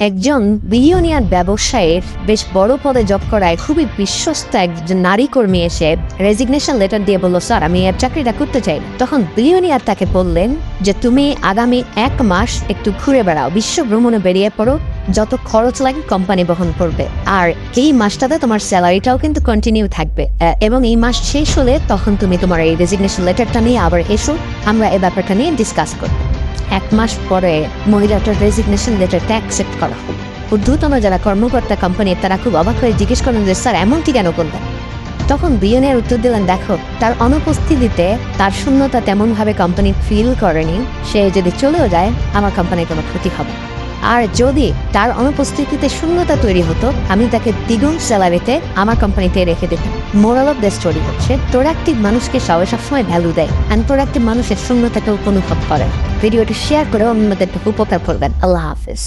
একজন বিলিয়নিয়ার ব্যবসায়ীর বেশ বড় পদে জব করায় খুবই বিশ্বস্ত একজন নারী কর্মী এসে রেজিগনেশন লেটার দিয়ে বলল, স্যার আমি এর চাকরিটা করতে চাই না। তখন বিলিয়নিয়ার তাকে বললেন যে তুমি আগামী 1 মাস একটু ঘুরে বেড়াও, বিশ্ব ভ্রমণে বেরিয়ে পড়ো, যত খরচ লাগে কোম্পানি বহন করবে, আর এই মাসটাতে তোমার স্যালারিটাও কিন্তু কন্টিনিউ থাকবে, এবং এই মাস শেষ হলে তখন তুমি তোমার এই রেজিগনেশন লেটারটা নিয়ে আবার এসো, আমরা এই ব্যাপারটা নিয়ে ডিসকাস করব। 1 মাস পরে মহিলাটার রেজিগনেশন লেটারটা অ্যাকসেপ্ট করা হোক। ঊর্ধ্বতন যারা কর্মকর্তা কোম্পানির তারা খুব অবাক হয়ে জিজ্ঞেস করেন যে স্যার এমনটি কেন করলেন? তখন বিলিয়নিয়ার উত্তর দিলেন, দেখো তার অনুপস্থিতিতে তার শূন্যতা তেমনভাবে কোম্পানি ফিল করেনি, সে যদি চলেও যায় আমার কোম্পানির কোনো ক্ষতি হবে, আর যদি তার অনুপস্থিতিতে শূন্যতা তৈরি হতো আমি তাকে দ্বিগুণ স্যালারিতে আমার কোম্পানিতে রেখে দিতাম। মোরাল অফ দ্য স্টোরি হচ্ছে প্রোডাক্টিভ মানুষকে সবসময় ভ্যালু দেয়, আনপ্রোডাক্টিভ মানুষের শূন্যতাকে অনুভব করে। ভিডিওটি শেয়ার করে অন্যদের উপকার করবেন। আল্লাহ হাফিজ।